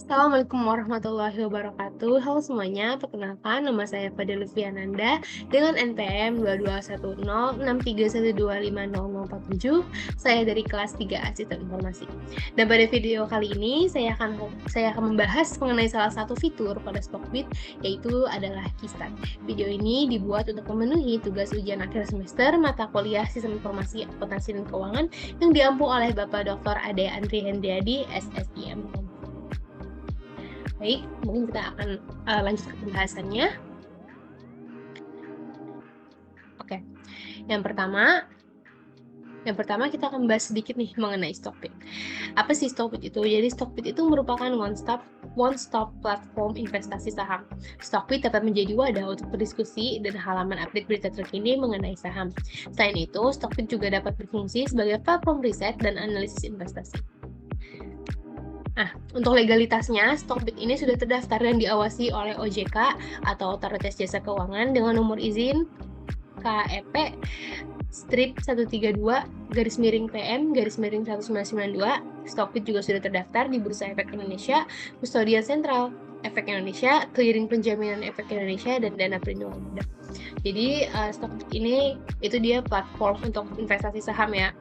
Assalamualaikum warahmatullahi wabarakatuh. Halo semuanya, perkenalkan nama saya Fadil Lutfiananda dengan NPM 221063125047. Saya dari kelas 3A Sistem Informasi. Dan pada video kali ini saya akan membahas mengenai salah satu fitur pada Stockbit, yaitu adalah Keystat. Video ini dibuat untuk memenuhi tugas ujian akhir semester mata kuliah Sistem Informasi Akuntansi dan Keuangan yang diampu oleh Bapak Dr. Ade Andri Hendriadi, SSIM. Baik, mungkin kita akan lanjut ke pembahasannya. Oke, yang pertama kita akan bahas sedikit nih mengenai Stockbit. Apa sih Stockbit itu? Jadi Stockbit itu merupakan one-stop platform investasi saham. Stockbit dapat menjadi wadah untuk berdiskusi dan halaman update berita terkini mengenai saham. Selain itu, Stockbit juga dapat berfungsi sebagai platform riset dan analisis investasi. Nah, untuk legalitasnya, Stockbit ini sudah terdaftar dan diawasi oleh OJK atau Otoritas Jasa Keuangan dengan nomor izin KEP strip 132-PM-19992. Stockbit juga sudah terdaftar di Bursa Efek Indonesia, Kustodian Sentral Efek Indonesia, Clearing Penjaminan Efek Indonesia, dan Dana Perlindungan Modal. Jadi, Stockbit ini itu dia platform untuk investasi saham ya.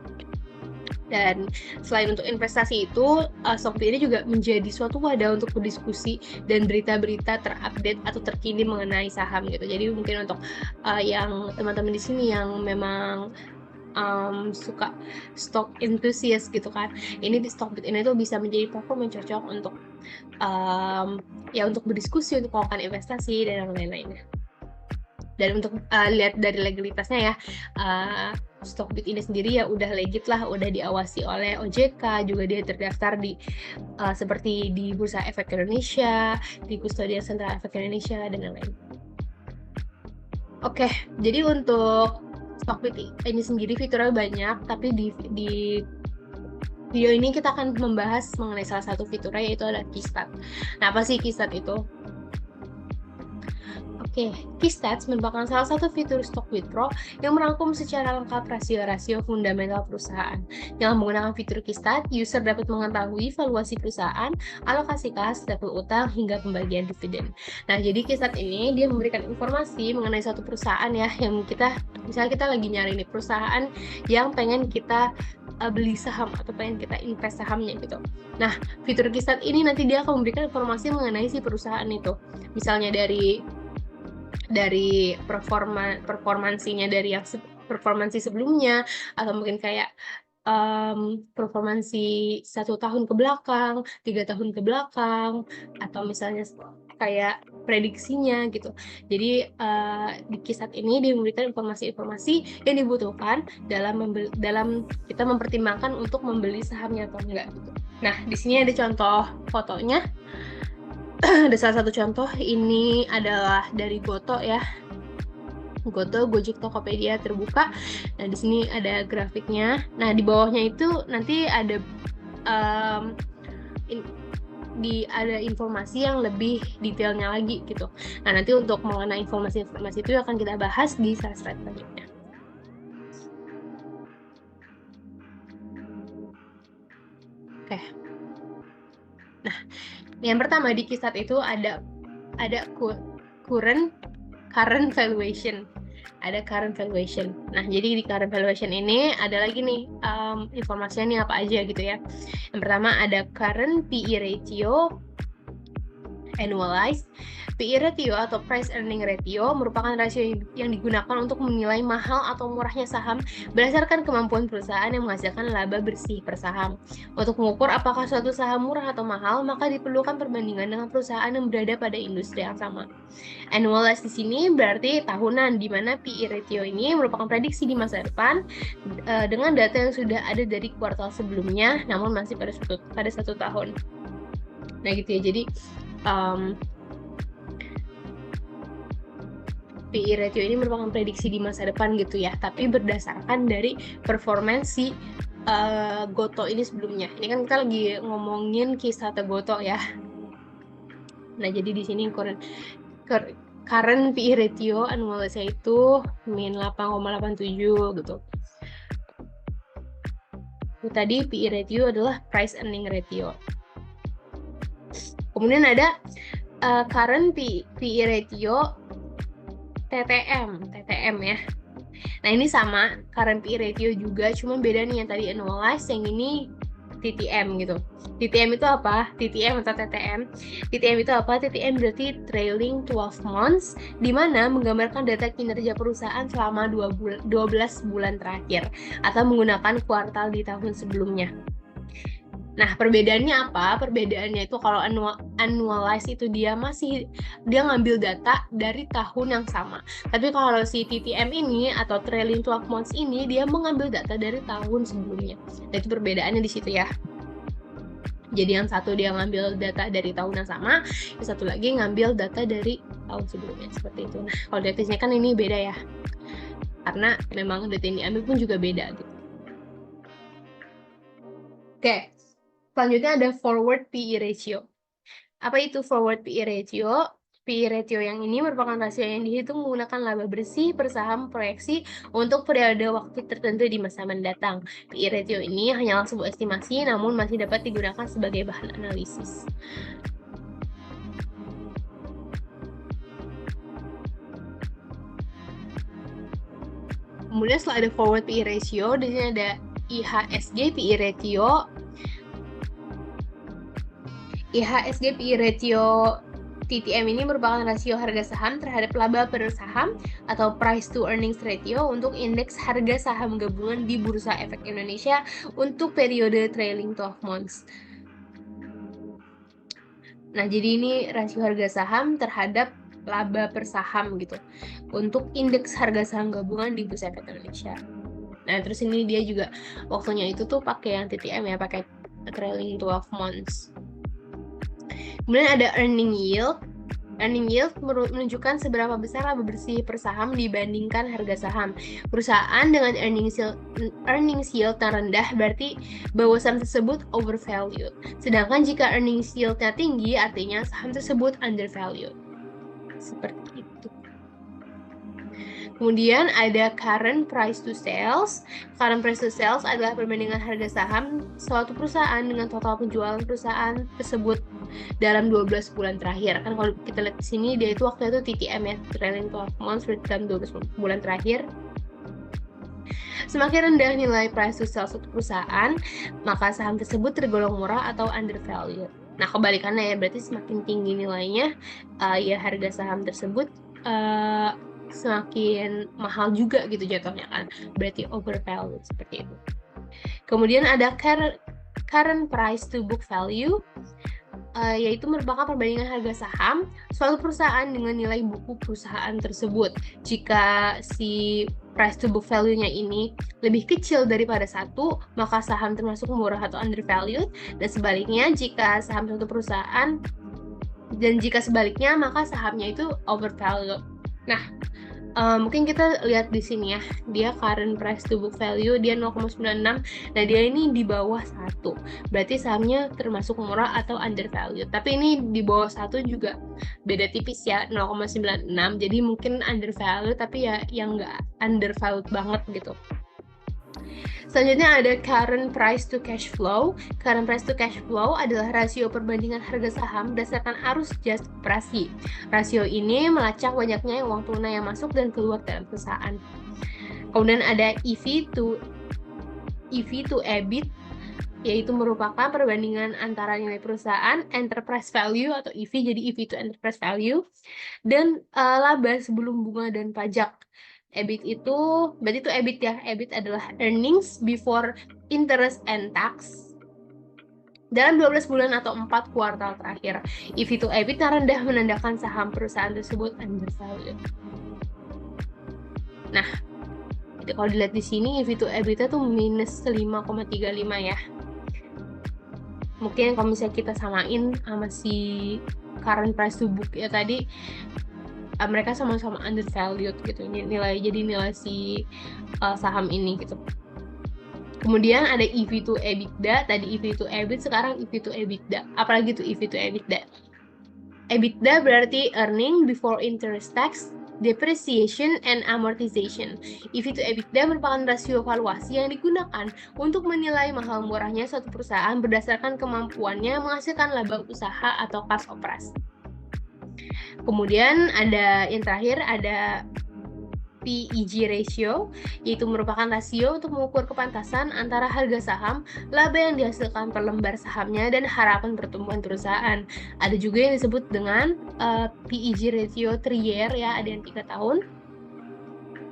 Dan selain untuk investasi itu, Stockbit ini juga menjadi suatu wadah untuk berdiskusi dan berita-berita terupdate atau terkini mengenai saham gitu. Jadi mungkin untuk yang teman-teman di sini yang memang suka stock enthusiast gitu kan, ini di Stockbit ini tuh bisa menjadi platform yang cocok untuk untuk berdiskusi, untuk melakukan investasi dan yang lain-lainnya. Dan untuk lihat dari legalitasnya ya, Stockbit ini sendiri ya udah legit lah, udah diawasi oleh OJK, juga dia terdaftar di seperti di Bursa Efek Indonesia, di Kustodian Sentral Efek Indonesia, dan lain-lain. Oke, jadi untuk Stockbit ini sendiri fiturnya banyak, tapi di video ini kita akan membahas mengenai salah satu fiturnya, yaitu adalah Keystat. Nah, apa sih Keystat itu? Oke, Keystats merupakan salah satu fitur Stockbit Pro yang merangkum secara lengkap rasio-rasio fundamental perusahaan. Dengan menggunakan fitur Keystat, user dapat mengetahui valuasi perusahaan, alokasi kas, level utang, hingga pembagian dividen. Nah, jadi Keystat ini dia memberikan informasi mengenai suatu perusahaan ya, yang misalnya kita lagi nyari nih perusahaan yang pengen kita beli saham atau pengen kita invest sahamnya gitu. Nah, fitur Keystat ini nanti dia akan memberikan informasi mengenai si perusahaan itu. Misalnya dari performansinya dari yang performansi sebelumnya, atau mungkin kayak performansi 1 tahun ke belakang, 3 tahun ke belakang, atau misalnya kayak prediksinya gitu. Jadi di Keystat ini dia memberikan informasi-informasi yang dibutuhkan dalam kita mempertimbangkan untuk membeli sahamnya atau enggak gitu. Nah, di sini ada contoh fotonya. Ada salah satu contoh, ini adalah dari Goto ya. Goto, Gojek, Tokopedia terbuka. Nah, di sini ada grafiknya. Nah, di bawahnya itu nanti ada ada informasi yang lebih detailnya lagi gitu. Nah, nanti untuk mengenai informasi-informasi itu akan kita bahas di slide selanjutnya. Oke. Nah, yang pertama di Keystat itu ada current valuation. Ada current valuation. Nah, jadi di current valuation ini ada lagi nih informasinya nih apa aja gitu ya. Yang pertama ada current PE ratio annualized. PE ratio atau price earning ratio merupakan rasio yang digunakan untuk menilai mahal atau murahnya saham berdasarkan kemampuan perusahaan yang menghasilkan laba bersih per saham. Untuk mengukur apakah suatu saham murah atau mahal, maka diperlukan perbandingan dengan perusahaan yang berada pada industri yang sama. Annualized di sini berarti tahunan, di mana PE ratio ini merupakan prediksi di masa depan dengan data yang sudah ada dari kuartal sebelumnya, namun masih pada satu tahun. Nah gitu ya, jadi PE ratio ini merupakan prediksi di masa depan gitu ya, tapi berdasarkan dari performansi Goto ini sebelumnya. Ini kan kita lagi ngomongin Keystat Goto ya. Nah, jadi di sini current PE ratio annualized itu min 8,87 gitu. Tadi PE ratio adalah price earning ratio. Kemudian ada current PE ratio TTM ya. Nah ini sama, current PE ratio juga, cuma beda nih, yang tadi annualized, yang ini TTM gitu. TTM itu apa? TTM atau TTM? TTM itu apa? TTM berarti trailing 12 months, di mana menggambarkan data kinerja perusahaan selama 12 bulan terakhir, atau menggunakan kuartal di tahun sebelumnya. Nah, perbedaannya apa? Perbedaannya itu kalau annualize itu dia ngambil data dari tahun yang sama. Tapi kalau si TTM ini atau trailing 12 months ini dia mengambil data dari tahun sebelumnya. Nah, itu perbedaannya di situ ya. Jadi yang satu dia ngambil data dari tahun yang sama, yang satu lagi ngambil data dari tahun sebelumnya, seperti itu. Nah, kalau datasnya kan ini beda ya. Karena memang data yang diambil pun juga beda gitu. Oke. Selanjutnya ada forward PE ratio. Apa itu forward PE ratio? PE ratio yang ini merupakan rasio yang dihitung menggunakan laba bersih per saham proyeksi untuk periode waktu tertentu di masa mendatang. PE ratio ini hanyalah sebuah estimasi, namun masih dapat digunakan sebagai bahan analisis. Kemudian setelah ada forward PE ratio, di sini ada IHSG PE ratio. IHSG PE ratio TTM ini merupakan rasio harga saham terhadap laba per saham atau price to earnings ratio untuk indeks harga saham gabungan di Bursa Efek Indonesia untuk periode trailing 12 months. Nah, jadi ini rasio harga saham terhadap laba per saham gitu untuk indeks harga saham gabungan di Bursa Efek Indonesia. Nah, terus ini dia juga waktunya itu tuh pakai yang TTM ya, pakai trailing 12 months. Kemudian ada earning yield. Earning yield menunjukkan seberapa besar laba bersih per saham dibandingkan harga saham. Perusahaan dengan earnings yield yang rendah berarti bahwa saham tersebut overvalued. Sedangkan jika earnings yield-nya tinggi, artinya saham tersebut undervalued. Seperti itu. Kemudian ada current price to sales. Current price to sales adalah perbandingan harga saham suatu perusahaan dengan total penjualan perusahaan tersebut dalam 12 bulan terakhir. Kan kalau kita lihat di sini dia itu waktunya itu TTM ya, trailing 12 months dalam 12 bulan terakhir. Semakin rendah nilai price to sales suatu perusahaan, maka saham tersebut tergolong murah atau undervalued. Nah, kebalikannya ya, berarti semakin tinggi nilainya, ya harga saham tersebut semakin mahal juga gitu jatuhnya kan, berarti overvalued seperti itu. Kemudian ada current price to book value, yaitu merupakan perbandingan harga saham suatu perusahaan dengan nilai buku perusahaan tersebut. Jika si price to book value-nya ini lebih kecil daripada 1, maka saham termasuk murah atau undervalued, dan sebaliknya jika saham suatu perusahaan dan jika sebaliknya maka sahamnya itu overvalued. Nah, mungkin kita lihat di sini ya, dia current price to book value dia 0,96. Nah, dia ini di bawah 1. Berarti sahamnya termasuk murah atau undervalued. Tapi ini di bawah 1 juga beda tipis ya, 0,96. Jadi mungkin undervalued tapi ya yang nggak undervalued banget gitu. Selanjutnya ada current price to cash flow. Current price to cash flow adalah rasio perbandingan harga saham berdasarkan arus jas operasi. Rasio ini melacak banyaknya uang tunai yang masuk dan keluar dalam perusahaan. Kemudian ada EV to EBIT, yaitu merupakan perbandingan antara nilai perusahaan, enterprise value atau EV, jadi EV to enterprise value, dan laba sebelum bunga dan pajak. EBIT itu, berarti itu EBIT ya. EBIT adalah earnings before interest and tax dalam 12 bulan atau 4 kuartal terakhir. EV to EBIT yang rendah menandakan saham perusahaan tersebut undervalued. Nah, kalau dilihat di sini EV to EBIT itu minus 5,35 ya. Mungkin kalau misalnya kita samain sama si current price to book ya tadi, mereka sama-sama undervalued gitu, nilai si saham ini gitu. Kemudian ada EV to EBITDA, tadi EV to EBIT, sekarang EV to EBITDA. Apalagi tuh EV to EBITDA? EBITDA berarti earning before interest tax depreciation and amortization. EV to EBITDA merupakan rasio valuasi yang digunakan untuk menilai mahal murahnya suatu perusahaan berdasarkan kemampuannya menghasilkan laba usaha atau kas operasi. Kemudian ada yang terakhir ada PEG ratio, yaitu merupakan rasio untuk mengukur kepantasan antara harga saham, laba yang dihasilkan per lembar sahamnya, dan harapan pertumbuhan perusahaan. Ada juga yang disebut dengan PEG ratio 3 year, ya, ada yang 3 tahun,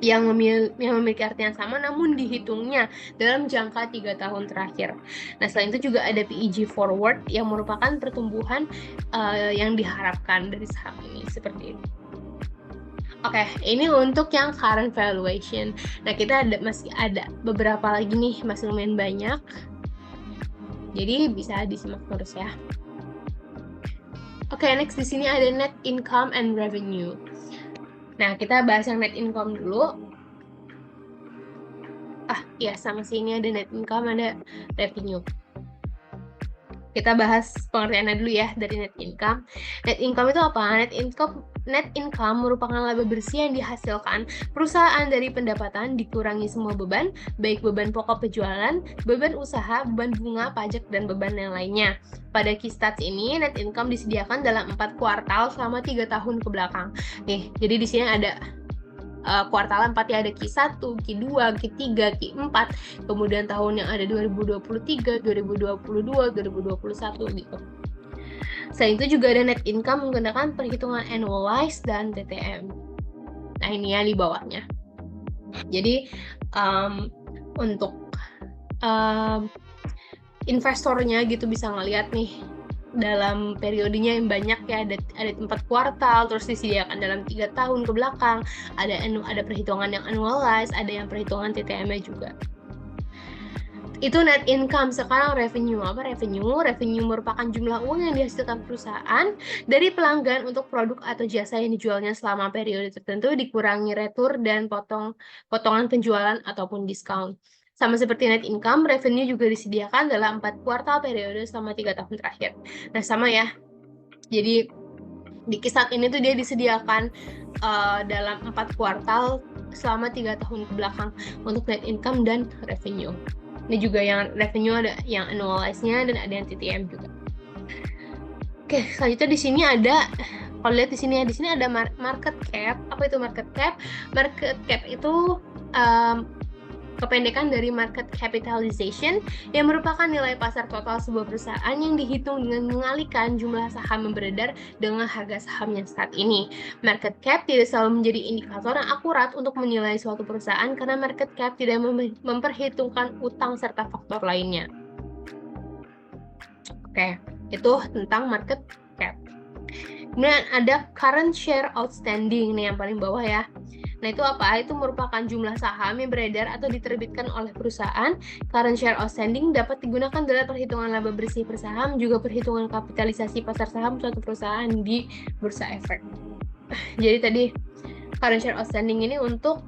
yang memiliki arti yang sama namun dihitungnya dalam jangka 3 tahun terakhir. Nah, selain itu juga ada PEG forward yang merupakan pertumbuhan yang diharapkan dari saham ini, seperti ini. Oke, ini untuk yang current valuation. Nah, kita masih ada beberapa lagi nih, masih lumayan banyak. Jadi bisa disimak terus ya. Oke, next di sini ada net income and revenue. Nah, kita bahas yang net income dulu. Iya, sama sini ada net income, ada revenue. Kita bahas pengertiannya dulu ya dari net income. Net income itu apa? Net income merupakan laba bersih yang dihasilkan perusahaan dari pendapatan dikurangi semua beban, baik beban pokok penjualan, beban usaha, beban bunga, pajak, dan beban yang lainnya. Pada Keystats ini, net income disediakan dalam 4 kuartal selama 3 tahun ke belakang. Nih, jadi di sini ada kuartal 4 ya, ada Q1, Q2, Q3, Q4, kemudian tahun yang ada 2023, 2022, 2021 gitu. Selain itu juga ada net income menggunakan perhitungan annualized dan TTM. Nah, ini ya di bawahnya. Jadi untuk investornya gitu bisa ngelihat nih dalam periodenya yang banyak ya, ada 4 kuartal, terus disediakan dalam 3 tahun ke belakang, ada perhitungan yang annualized, ada yang perhitungan TTM-nya juga. Itu net income. Sekarang revenue. Apa revenue? Revenue merupakan jumlah uang yang dihasilkan perusahaan dari pelanggan untuk produk atau jasa yang dijualnya selama periode tertentu, dikurangi retur dan potongan penjualan ataupun diskon. Sama seperti net income, revenue juga disediakan dalam 4 kuartal periode selama 3 tahun terakhir. Nah, sama ya. Jadi, di Keystats ini tuh dia disediakan dalam 4 kuartal selama 3 tahun ke belakang untuk net income dan revenue. Ini juga yang revenue ada yang annualized-nya dan ada yang TTM juga. Oke, selanjutnya di sini ada, kalau lihat di sini ada market cap. Apa itu market cap? Market cap itu kependekan dari market capitalization, yang merupakan nilai pasar total sebuah perusahaan yang dihitung dengan mengalihkan jumlah saham yang beredar dengan harga sahamnya saat ini. Market cap tidak selalu menjadi indikator yang akurat untuk menilai suatu perusahaan karena market cap tidak memperhitungkan utang serta faktor lainnya. Oke, itu tentang market cap. Kemudian ada current share outstanding, nih yang paling bawah ya. Nah, itu apa? Itu merupakan jumlah saham yang beredar atau diterbitkan oleh perusahaan. Current share outstanding dapat digunakan dalam perhitungan laba bersih per saham, juga perhitungan kapitalisasi pasar saham suatu perusahaan di Bursa Efek. Jadi tadi current share outstanding ini untuk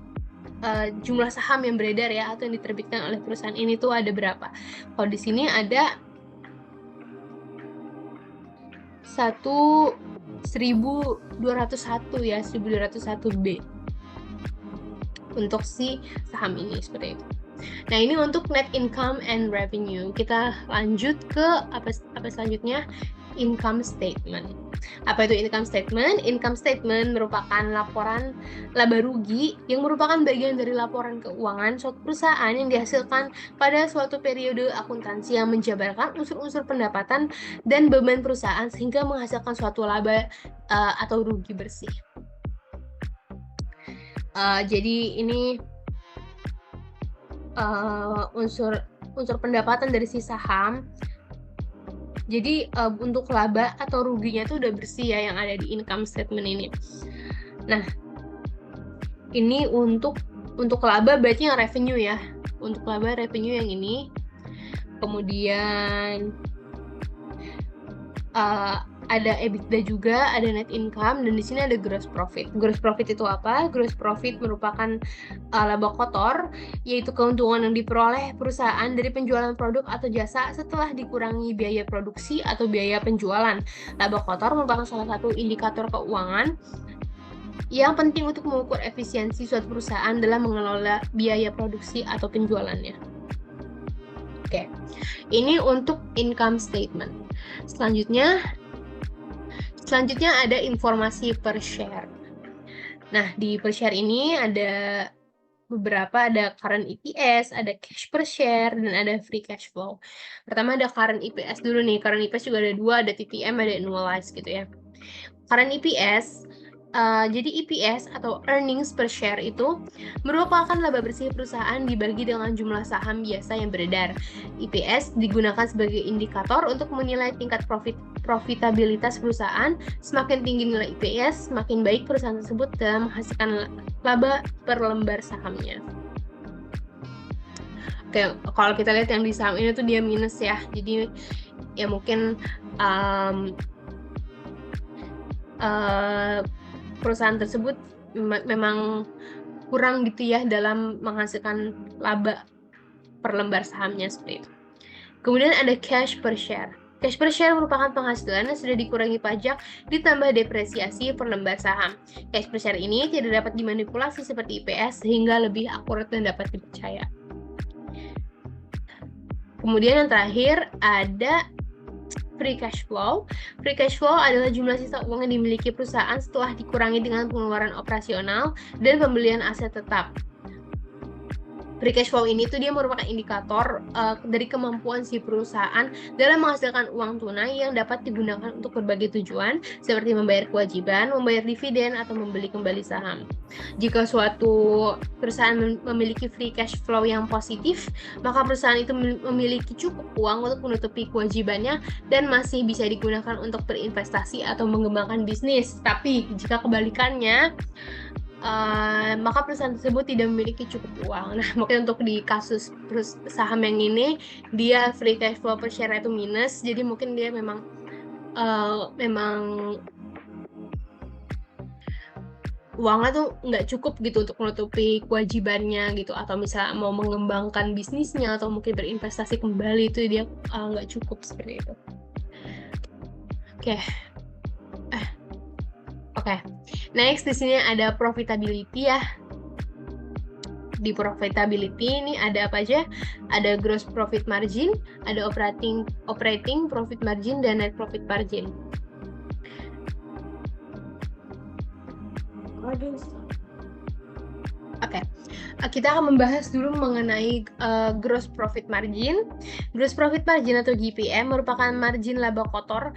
jumlah saham yang beredar ya, atau yang diterbitkan oleh perusahaan ini tuh ada berapa. Kalau di sini ada 1201 ya, 1201B untuk si saham ini, seperti itu. Nah, ini untuk net income and revenue. Kita lanjut ke apa selanjutnya? Income statement. Apa itu income statement? Income statement merupakan laporan laba rugi yang merupakan bagian dari laporan keuangan suatu perusahaan yang dihasilkan pada suatu periode akuntansi yang menjabarkan unsur-unsur pendapatan dan beban perusahaan sehingga menghasilkan suatu laba atau rugi bersih. Jadi ini unsur pendapatan dari si saham. Jadi untuk laba atau ruginya itu udah bersih ya yang ada di income statement ini. Nah, ini untuk laba berarti yang revenue ya. Untuk laba revenue yang ini. Kemudian ada EBITDA juga, ada net income, dan di sini ada gross profit. Gross profit itu apa? Gross profit merupakan laba kotor, yaitu keuntungan yang diperoleh perusahaan dari penjualan produk atau jasa setelah dikurangi biaya produksi atau biaya penjualan. Laba kotor merupakan salah satu indikator keuangan Yang penting untuk mengukur efisiensi suatu perusahaan dalam mengelola biaya produksi atau penjualannya. Oke, ini untuk income statement. Selanjutnya ada informasi per share. Nah, di per share ini ada beberapa, ada current EPS, ada cash per share, dan ada free cash flow. Pertama ada current EPS dulu nih. Current EPS juga ada dua, ada TTM, ada annualized gitu ya. Current EPS, jadi EPS atau earnings per share itu merupakan laba bersih perusahaan dibagi dengan jumlah saham biasa yang beredar. EPS digunakan sebagai indikator untuk menilai tingkat profitabilitas perusahaan. Semakin tinggi nilai EPS, semakin baik perusahaan tersebut dalam menghasilkan laba per lembar sahamnya. Oke, kalau kita lihat yang di saham ini tuh dia minus ya. Jadi ya mungkin perusahaan tersebut memang kurang gitu ya dalam menghasilkan laba per lembar sahamnya seperti itu. Kemudian ada cash per share. Cash per share merupakan penghasilan yang sudah dikurangi pajak ditambah depresiasi per lembar saham. Cash per share ini tidak dapat dimanipulasi seperti EPS sehingga lebih akurat dan dapat dipercaya. Kemudian yang terakhir ada free cash flow. Free cash flow adalah jumlah sisa uang yang dimiliki perusahaan setelah dikurangi dengan pengeluaran operasional dan pembelian aset tetap. Free cash flow ini tuh dia merupakan indikator dari kemampuan si perusahaan dalam menghasilkan uang tunai yang dapat digunakan untuk berbagai tujuan seperti membayar kewajiban, membayar dividen, atau membeli kembali saham. Jika suatu perusahaan memiliki free cash flow yang positif, maka perusahaan itu memiliki cukup uang untuk menutupi kewajibannya dan masih bisa digunakan untuk berinvestasi atau mengembangkan bisnis. Tapi jika kebalikannya, maka perusahaan tersebut tidak memiliki cukup uang. Nah, mungkin untuk di kasus saham yang ini, dia free cash flow per share itu minus, jadi mungkin dia memang uangnya tuh nggak cukup gitu untuk menutupi kewajibannya gitu, atau misalnya mau mengembangkan bisnisnya atau mungkin berinvestasi kembali, itu dia nggak cukup seperti itu. Oke. Next di sini ada profitability ya. Di profitability ini ada apa aja? Ada gross profit margin, ada operating profit margin, dan net profit margin. Oke. Kita akan membahas dulu mengenai gross profit margin. Gross profit margin atau GPM merupakan margin laba kotor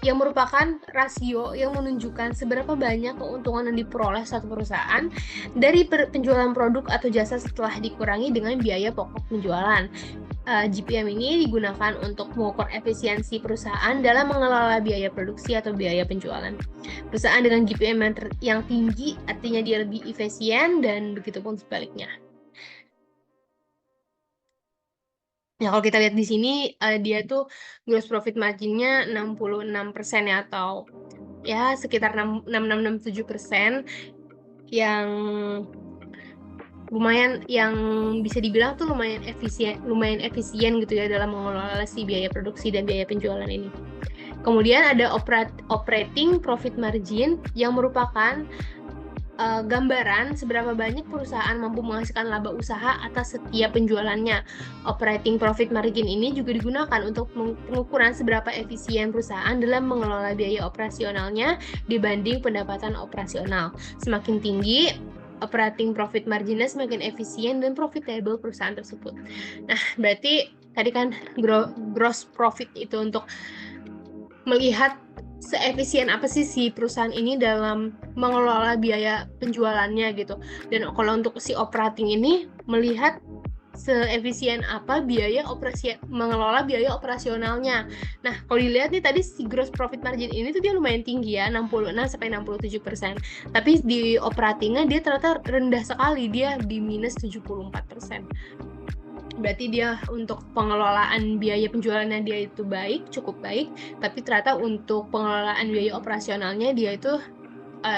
yang merupakan rasio yang menunjukkan seberapa banyak keuntungan yang diperoleh suatu perusahaan dari penjualan produk atau jasa setelah dikurangi dengan biaya pokok penjualan. GPM ini digunakan untuk mengukur efisiensi perusahaan dalam mengelola biaya produksi atau biaya penjualan. Perusahaan dengan GPM yang tinggi artinya dia lebih efisien, dan begitupun sebaliknya. Nah, kalau kita lihat di sini, dia tuh gross profit margin-nya 66% ya, atau ya sekitar 66-67%, yang lumayan, yang bisa dibilang tuh lumayan efisien gitu ya dalam mengelola si biaya produksi dan biaya penjualan ini. Kemudian ada operating profit margin yang merupakan gambaran seberapa banyak perusahaan mampu menghasilkan laba usaha atas setiap penjualannya. Operating profit margin ini juga digunakan untuk pengukuran seberapa efisien perusahaan dalam mengelola biaya operasionalnya dibanding pendapatan operasional. Semakin tinggi operating profit marginnya, semakin efisien dan profitable perusahaan tersebut. Nah, berarti tadi kan gross profit itu untuk melihat seefisien apa sih si perusahaan ini dalam mengelola biaya penjualannya gitu. Dan kalau untuk si operating ini melihat seefisien apa mengelola biaya operasionalnya. Nah, kalau dilihat nih tadi si gross profit margin ini tuh dia lumayan tinggi ya, 66-67%. Tapi di operatingnya dia ternyata rendah sekali, dia di minus 74%. Berarti dia untuk pengelolaan biaya penjualannya dia itu cukup baik, tapi ternyata untuk pengelolaan biaya operasionalnya dia itu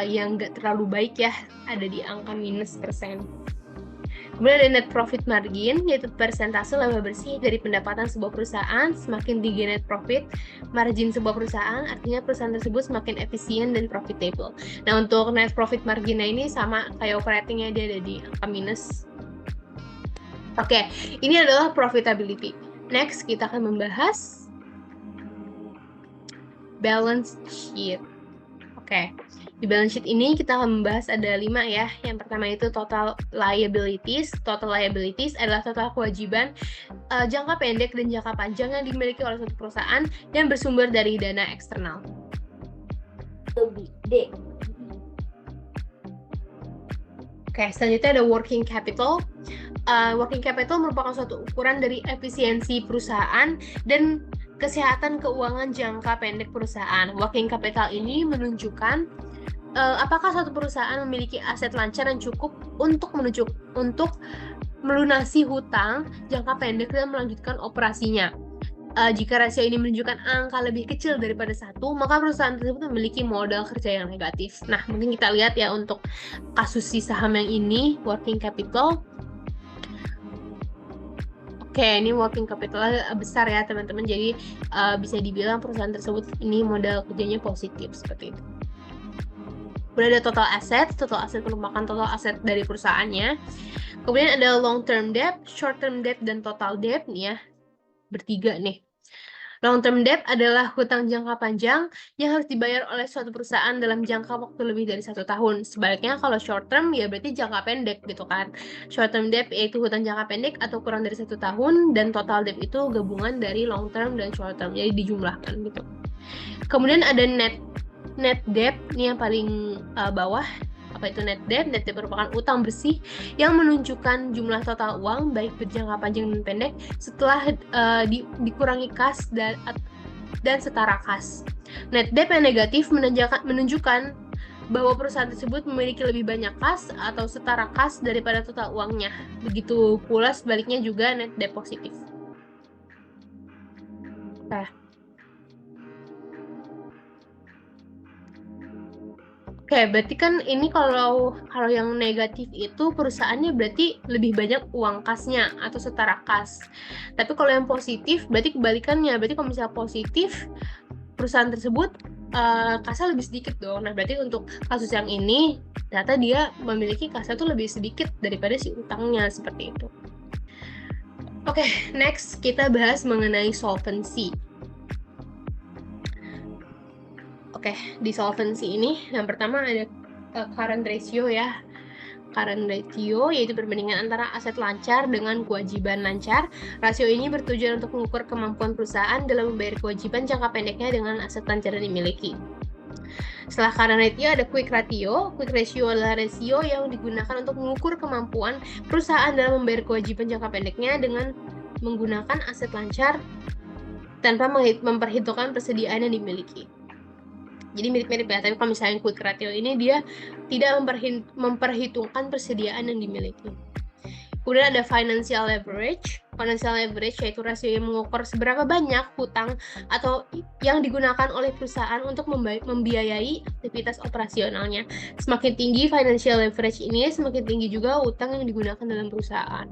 yang nggak terlalu baik ya, ada di angka minus %. Kemudian ada net profit margin, yaitu persentase laba bersih dari pendapatan sebuah perusahaan. Semakin tinggi net profit margin sebuah perusahaan, artinya perusahaan tersebut semakin efisien dan profitable. Nah, untuk net profit marginnya ini sama kayak operatingnya, dia ada di angka minus. Oke, ini adalah profitability. Next, kita akan membahas balance sheet. Oke, di balance sheet ini kita akan membahas ada 5 ya. Yang pertama itu total liabilities. Total liabilities adalah total kewajiban jangka pendek dan jangka panjang yang dimiliki oleh suatu perusahaan yang bersumber dari dana eksternal. D. Oke, selanjutnya ada working capital. Working capital merupakan suatu ukuran dari efisiensi perusahaan dan kesehatan keuangan jangka pendek perusahaan. Working capital ini menunjukkan apakah suatu perusahaan memiliki aset lancar yang cukup untuk melunasi hutang jangka pendek dan melanjutkan operasinya. Jika rasio ini menunjukkan angka lebih kecil daripada 1, maka perusahaan tersebut memiliki modal kerja yang negatif. Nah, mungkin kita lihat ya untuk kasus si saham yang ini, working capital. Oke, ini working capital besar ya teman-teman, jadi bisa dibilang perusahaan tersebut ini modal kerjanya positif seperti itu. Kemudian ada total asset merupakan total aset dari perusahaannya. Kemudian ada long term debt, short term debt, dan total debt nih ya, bertiga nih. Long term debt adalah hutang jangka panjang yang harus dibayar oleh suatu perusahaan dalam jangka waktu lebih dari 1 tahun. Sebaliknya kalau short term ya berarti jangka pendek gitu kan. Short term debt yaitu hutang jangka pendek atau kurang dari 1 tahun, dan total debt itu gabungan dari long term dan short term, jadi dijumlahkan gitu. Kemudian ada net debt, ini yang paling bawah. Apa itu net debt? Net debt merupakan utang bersih yang menunjukkan jumlah total uang baik berjangka panjang dan pendek setelah dikurangi kas dan setara kas. Net debt yang negatif menunjukkan bahwa perusahaan tersebut memiliki lebih banyak kas atau setara kas daripada total uangnya. Begitu pula sebaliknya juga net debt positif. Nah, oke, berarti kan ini kalau yang negatif itu perusahaannya berarti lebih banyak uang kasnya atau setara kas. Tapi kalau yang positif berarti kebalikannya. Berarti kalau misalnya positif, perusahaan tersebut kasnya lebih sedikit dong. Nah, berarti untuk kasus yang ini ternyata dia memiliki kasnya tuh lebih sedikit daripada si utangnya, seperti itu. Oke, next kita bahas mengenai solvency. Oke, di solvency ini yang pertama ada current ratio ya. Current ratio yaitu perbandingan antara aset lancar dengan kewajiban lancar. Rasio ini bertujuan untuk mengukur kemampuan perusahaan dalam membayar kewajiban jangka pendeknya dengan aset lancar yang dimiliki. Setelah current ratio ada quick ratio. Quick ratio adalah rasio yang digunakan untuk mengukur kemampuan perusahaan dalam membayar kewajiban jangka pendeknya dengan menggunakan aset lancar tanpa memperhitungkan persediaan yang dimiliki. Jadi mirip-mirip ya, tapi kalau misalnya quick ratio ini dia tidak memperhitungkan persediaan yang dimiliki. Kemudian ada financial leverage. Financial leverage yaitu rasio yang mengukur seberapa banyak hutang atau yang digunakan oleh perusahaan untuk membiayai aktivitas operasionalnya. Semakin tinggi financial leverage ini, semakin tinggi juga hutang yang digunakan dalam perusahaan.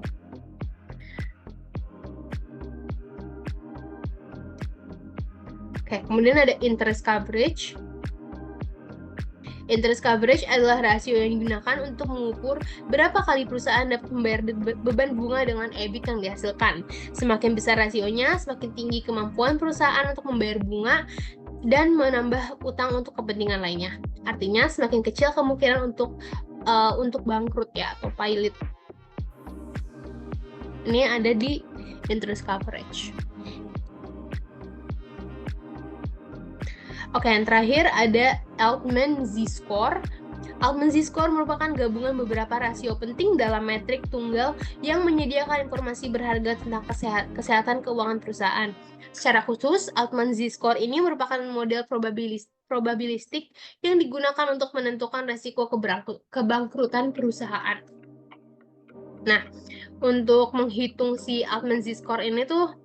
Oke, kemudian ada interest coverage. Interest coverage adalah rasio yang digunakan untuk mengukur berapa kali perusahaan dapat membayar beban bunga dengan EBIT yang dihasilkan. Semakin besar rasionya, semakin tinggi kemampuan perusahaan untuk membayar bunga dan menambah utang untuk kepentingan lainnya. Artinya semakin kecil kemungkinan untuk bangkrut ya atau pilot. Ini ada di interest coverage. Oke, yang terakhir ada Altman Z-score. Altman Z-score merupakan gabungan beberapa rasio penting dalam metrik tunggal yang menyediakan informasi berharga tentang kesehatan keuangan perusahaan. Secara khusus, Altman Z-score ini merupakan model probabilistik yang digunakan untuk menentukan resiko kebangkrutan perusahaan. Nah, untuk menghitung si Altman Z-score ini tuh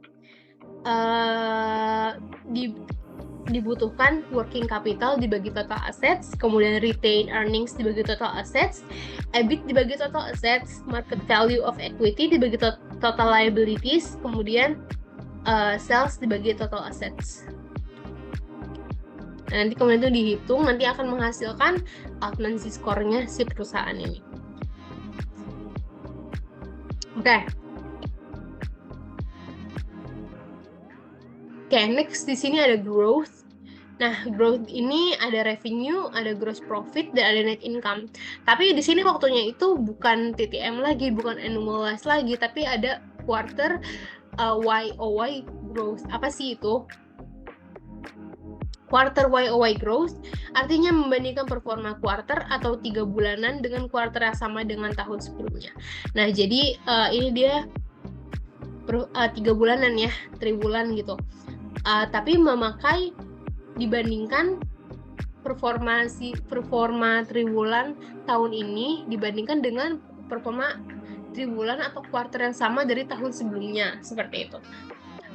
dibutuhkan working capital dibagi total assets, kemudian retained earnings dibagi total assets, EBIT dibagi total assets, market value of equity dibagi total liabilities, kemudian sales dibagi total assets. Nah, nanti kemudian itu dihitung, nanti akan menghasilkan accountancy score-nya si perusahaan ini. Oke, next di sini ada growth. Nah, growth ini ada revenue, ada gross profit, dan ada net income. Tapi di sini waktunya itu bukan TTM lagi, bukan annualized lagi, tapi ada quarter YOY growth. Apa sih itu? Quarter YOY growth artinya membandingkan performa quarter atau 3 bulanan dengan quarter yang sama dengan tahun sebelumnya. Nah, jadi ini dia 3 bulanan ya, triwulan gitu. Tapi memakai dibandingkan performa triwulan tahun ini dibandingkan dengan performa triwulan atau quarter yang sama dari tahun sebelumnya, seperti itu.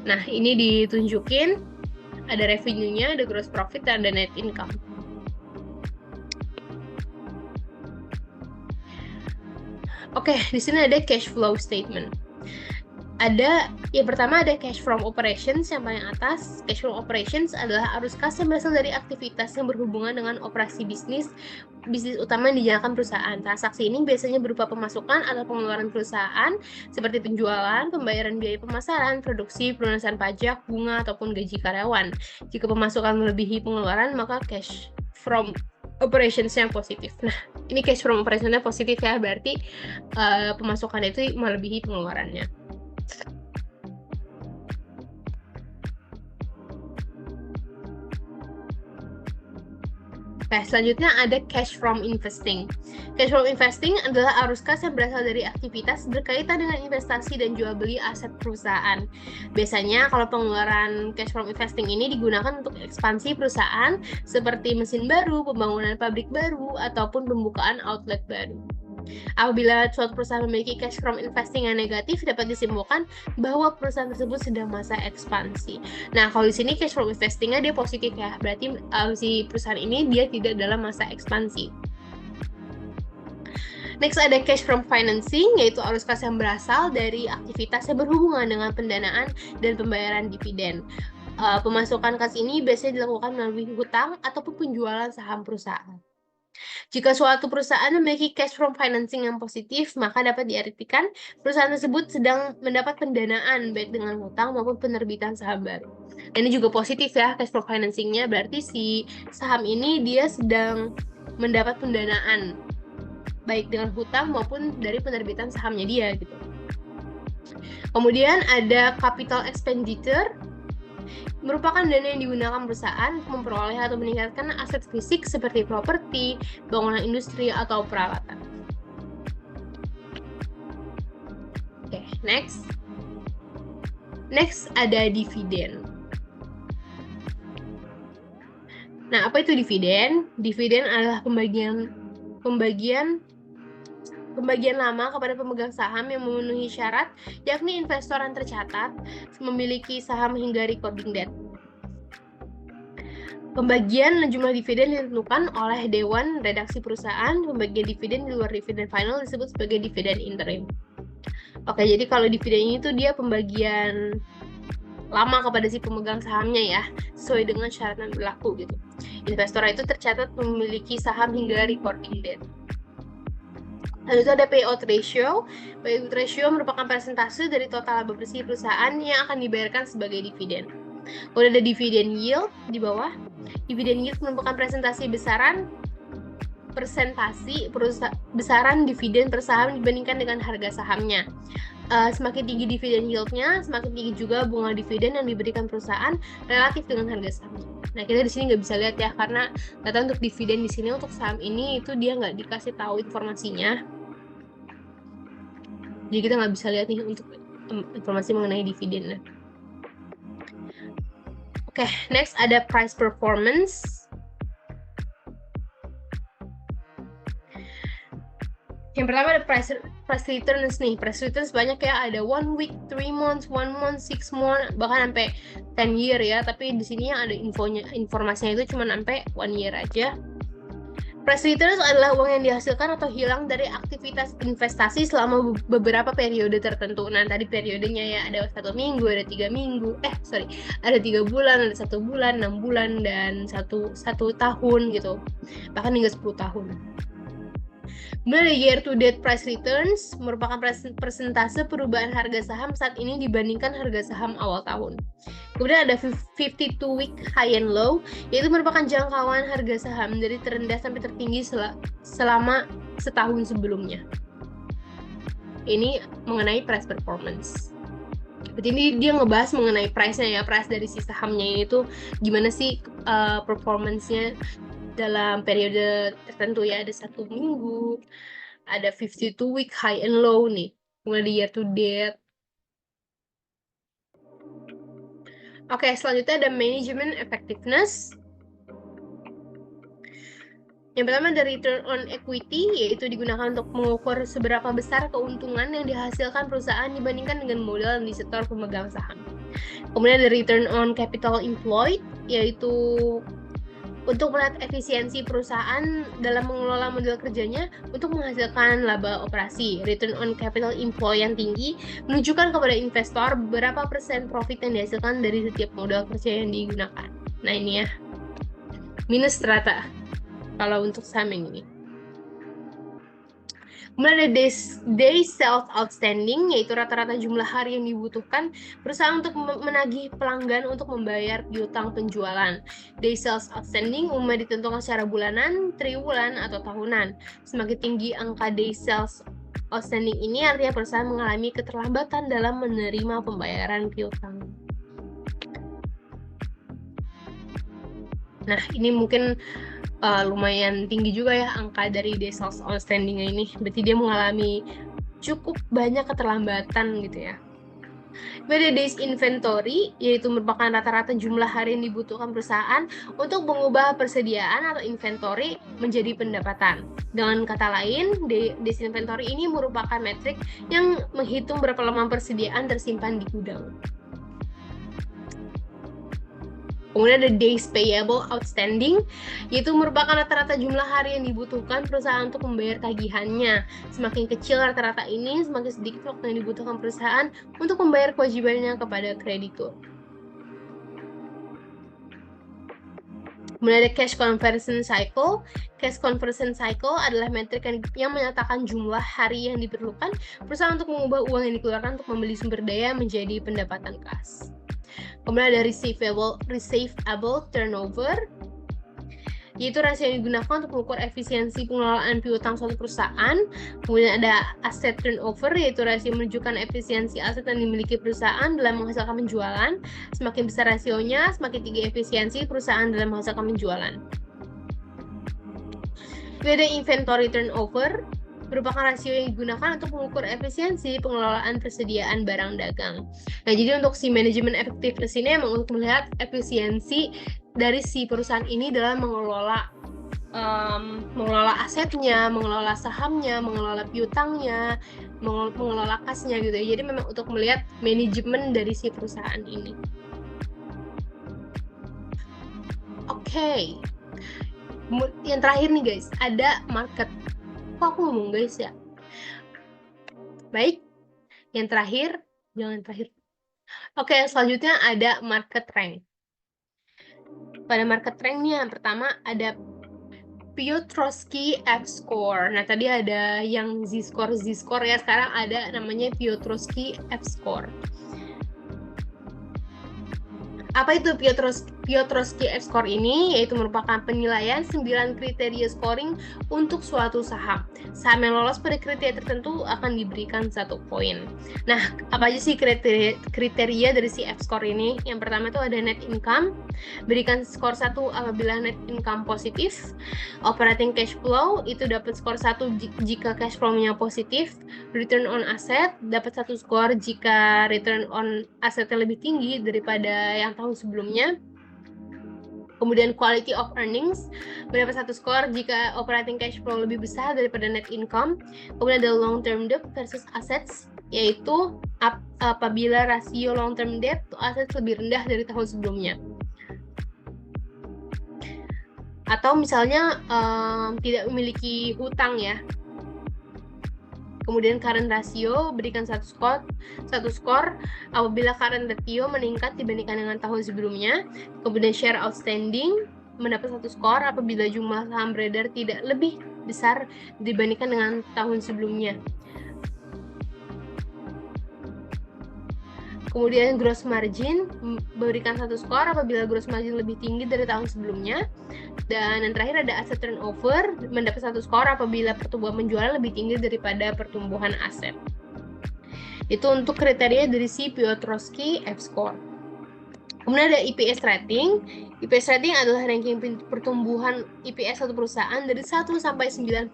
Nah, ini ditunjukin ada revenue-nya, ada gross profit, dan ada net income. Oke, di sini ada cash flow statement. Yang pertama ada cash from operations yang paling atas. Cash from operations adalah arus kas yang berasal dari aktivitas yang berhubungan dengan operasi bisnis utama yang dijalankan perusahaan. Transaksi ini biasanya berupa pemasukan atau pengeluaran perusahaan seperti penjualan, pembayaran biaya pemasaran, produksi, pelunasan pajak, bunga, ataupun gaji karyawan. Jika pemasukan melebihi pengeluaran, maka cash from operations yang positif. Nah, ini cash from operations-nya positif ya, berarti pemasukan itu melebihi pengeluarannya. Oke, selanjutnya ada cash from investing. Cash from investing adalah arus kas yang berasal dari aktivitas berkaitan dengan investasi dan jual beli aset perusahaan. Biasanya kalau pengeluaran cash from investing ini digunakan untuk ekspansi perusahaan seperti mesin baru, pembangunan pabrik baru, ataupun pembukaan outlet baru. Apabila suatu perusahaan memiliki cash from investing yang negatif, dapat disimpulkan bahwa perusahaan tersebut sedang masa ekspansi. Nah, kalau di sini cash from investingnya dia positif ya, berarti si perusahaan ini dia tidak dalam masa ekspansi. Next ada cash from financing, yaitu arus kas yang berasal dari aktivitas yang berhubungan dengan pendanaan dan pembayaran dividen. Pemasukan kas ini biasanya dilakukan melalui hutang ataupun penjualan saham perusahaan. Jika suatu perusahaan memiliki cash from financing yang positif, maka dapat diartikan perusahaan tersebut sedang mendapat pendanaan baik dengan hutang maupun penerbitan saham baru. Dan ini juga positif ya, cash from financing-nya berarti si saham ini dia sedang mendapat pendanaan baik dengan hutang maupun dari penerbitan sahamnya dia gitu. Kemudian ada capital expenditure, merupakan dana yang digunakan perusahaan untuk memperoleh atau meningkatkan aset fisik seperti properti, bangunan industri, atau peralatan. Oke, next. Next ada dividen. Nah, apa itu dividen? Dividen adalah pembagian lama kepada pemegang saham yang memenuhi syarat, yakni investor yang tercatat memiliki saham hingga recording date. Pembagian jumlah dividen ditentukan oleh Dewan Redaksi Perusahaan. Pembagian dividen di luar dividen final disebut sebagai dividen interim. Oke, jadi kalau dividen ini tuh dia pembagian lama kepada si pemegang sahamnya ya, sesuai dengan syarat yang berlaku gitu. Investor itu tercatat memiliki saham hingga recording date. Lalu itu ada payout ratio. Payout ratio merupakan persentase dari total laba bersih perusahaan yang akan dibayarkan sebagai dividen. Kemudian ada dividen yield di bawah. Dividen yield merupakan besaran dividen per saham dibandingkan dengan harga sahamnya. Semakin tinggi dividen yield-nya, semakin tinggi juga bunga dividen yang diberikan perusahaan relatif dengan harga sahamnya. Nah, kita di sini nggak bisa lihat ya, karena data untuk dividen di sini untuk saham ini itu dia nggak dikasih tahu informasinya. Jadi kita nggak bisa lihat nih untuk informasi mengenai dividen. Oke, next ada price performance. Yang pertama ada price returns nih. Price returns banyak ya, ada 1 week, 3 months, 1 month, 6 months, bahkan sampai 10 year ya. Tapi di sini yang ada informasinya itu cuma sampai 1 year aja. Price returns adalah uang yang dihasilkan atau hilang dari aktivitas investasi selama beberapa periode tertentu. Nah, tadi periodenya ya ada 1 minggu, ada 3 minggu, ada 3 bulan, ada 1 bulan, 6 bulan, dan satu tahun gitu. Bahkan hingga 10 tahun. Kemudian ada year to date price returns, merupakan persentase perubahan harga saham saat ini dibandingkan harga saham awal tahun. Kemudian ada 52 week high and low, yaitu merupakan jangkauan harga saham dari terendah sampai tertinggi selama setahun sebelumnya. Ini mengenai price performance. Berarti ini dia ngebahas mengenai price-nya ya, price dari si sahamnya itu gimana sih performance-nya dalam periode tertentu ya, ada 1 minggu, ada 52 week high and low nih, kemudian di year to date. Oke, selanjutnya ada management effectiveness. Yang pertama ada return on equity, yaitu digunakan untuk mengukur seberapa besar keuntungan yang dihasilkan perusahaan dibandingkan dengan modal yang disetor pemegang saham. Kemudian ada return on capital employed, yaitu untuk melihat efisiensi perusahaan dalam mengelola modal kerjanya untuk menghasilkan laba operasi. Return on capital employed yang tinggi menunjukkan kepada investor berapa persen profit yang dihasilkan dari setiap modal kerja yang digunakan. Nah ini ya, minus rata kalau untuk saham yang ini. Kemudian ada day sales outstanding, yaitu rata-rata jumlah hari yang dibutuhkan perusahaan untuk menagih pelanggan untuk membayar piutang penjualan. Day sales outstanding umumnya ditentukan secara bulanan, triwulan, atau tahunan. Semakin tinggi angka day sales outstanding ini artinya perusahaan mengalami keterlambatan dalam menerima pembayaran piutang. Nah, ini mungkin lumayan tinggi juga ya angka dari day sales outstanding ini. Berarti dia mengalami cukup banyak keterlambatan gitu ya. Ada days inventory, yaitu merupakan rata-rata jumlah hari yang dibutuhkan perusahaan untuk mengubah persediaan atau inventory menjadi pendapatan. Dengan kata lain, days inventory ini merupakan metrik yang menghitung berapa lama persediaan tersimpan di gudang. Kemudian ada days payable outstanding, yaitu merupakan rata-rata jumlah hari yang dibutuhkan perusahaan untuk membayar tagihannya. Semakin kecil rata-rata ini, semakin sedikit waktu yang dibutuhkan perusahaan untuk membayar kewajibannya kepada kreditur. Kemudian ada cash conversion cycle. Cash conversion cycle adalah metrik yang menyatakan jumlah hari yang diperlukan perusahaan untuk mengubah uang yang dikeluarkan untuk membeli sumber daya menjadi pendapatan kas. Kemudian ada receivable turnover, yaitu rasio yang digunakan untuk mengukur efisiensi pengelolaan piutang suatu perusahaan. Kemudian ada asset turnover, yaitu rasio menunjukkan efisiensi aset yang dimiliki perusahaan dalam menghasilkan penjualan. Semakin besar rasionya, semakin tinggi efisiensi perusahaan dalam menghasilkan penjualan. Kemudian ada inventory turnover, merupakan rasio yang digunakan untuk mengukur efisiensi pengelolaan persediaan barang dagang. Nah, jadi untuk si manajemen effectiveness ini emang untuk melihat efisiensi dari si perusahaan ini dalam mengelola asetnya, mengelola sahamnya, mengelola piutangnya, mengelola kasnya gitu ya. Jadi memang untuk melihat manajemen dari si perusahaan ini. Oke. Yang terakhir nih guys, ada market. Kok aku ngomong guys ya? Baik, yang terakhir, jangan terakhir. Oke, selanjutnya ada market rank. Pada market rank nih yang pertama ada Piotrowski F-score. Nah, tadi ada yang Z-score ya, sekarang ada namanya Piotrowski F-score. Apa itu Piotrowski F-score ini? Yaitu merupakan penilaian 9 kriteria scoring untuk suatu saham. Saham yang lolos pada kriteria tertentu akan diberikan 1 poin. Nah, apa aja sih kriteria dari si F-score ini? Yang pertama itu ada net income, berikan skor 1 apabila net income positif. Operating cash flow, itu dapat skor 1 jika cash flow-nya positif. Return on asset, dapat 1 skor jika return on assetnya lebih tinggi daripada yang tahun sebelumnya. Kemudian quality of earnings mendapat 1 skor jika operating cash flow lebih besar daripada net income. Kemudian ada long term debt versus assets, yaitu apabila rasio long term debt to assets lebih rendah dari tahun sebelumnya. Atau misalnya tidak memiliki hutang ya. Kemudian current ratio berikan 1 skor apabila current ratio meningkat dibandingkan dengan tahun sebelumnya. Kemudian share outstanding mendapat 1 skor apabila jumlah saham beredar tidak lebih besar dibandingkan dengan tahun sebelumnya. Kemudian gross margin memberikan 1 skor apabila gross margin lebih tinggi dari tahun sebelumnya. Dan yang terakhir ada asset turnover mendapat 1 skor apabila pertumbuhan penjualan lebih tinggi daripada pertumbuhan aset. Itu untuk kriteria dari si Piotrowski F-score. Kemudian ada EPS rating. EPS rating adalah ranking pertumbuhan EPS satu perusahaan dari 1 sampai 99.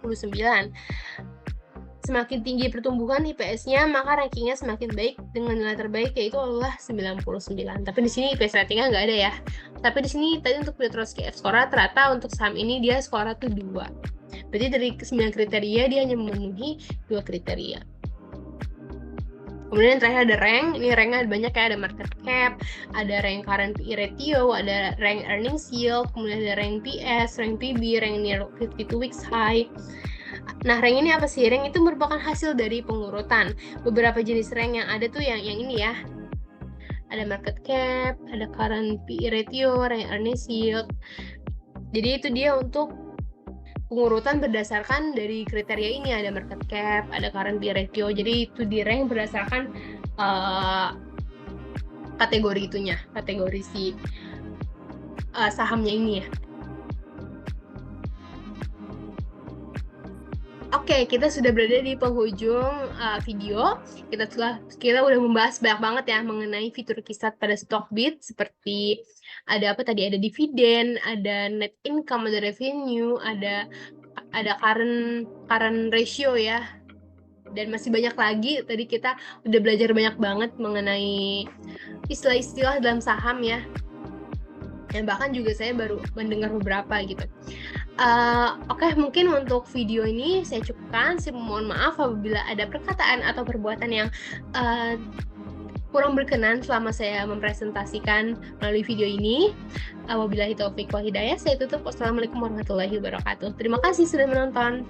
Semakin tinggi pertumbuhan IPS-nya, maka rankingnya semakin baik dengan nilai terbaik yaitu adalah 99. Tapi di sini IPS ratingnya nggak ada ya. Tapi di sini tadi untuk Piotrowski F-score rata untuk saham ini dia skor tuh 2. Berarti dari 9 kriteria dia hanya memenuhi 2 kriteria. Kemudian yang terakhir ada rank. Ini ranknya ada banyak ya, ada market cap, ada rank current PE ratio, ada rank earnings yield, kemudian ada rank PS, rank PB, rank near 52 weeks high. Nah, rank ini apa sih? Rank itu merupakan hasil dari pengurutan. Beberapa jenis rank yang ada tuh yang ini ya. Ada market cap, ada current PE ratio, rank earnings yield. Jadi itu dia untuk pengurutan berdasarkan dari kriteria ini, ada market cap, ada current PE ratio. Jadi itu di rank berdasarkan kategori itunya, kategori si sahamnya ini ya. Oke, kita sudah berada di penghujung video. Kita udah membahas banyak banget ya mengenai fitur Kisat pada Stockbit, seperti ada apa tadi, ada dividen, ada net income, ada revenue, ada current ratio ya, dan masih banyak lagi. Tadi kita udah belajar banyak banget mengenai istilah-istilah dalam saham ya, yang bahkan juga saya baru mendengar beberapa gitu. Oke, mungkin untuk video ini saya cukupkan. Saya mohon maaf apabila ada perkataan atau perbuatan yang kurang berkenan selama saya mempresentasikan melalui video ini. Wabillahi taufiq wal hidayah. Saya tutup. Wassalamualaikum warahmatullahi wabarakatuh. Terima kasih sudah menonton.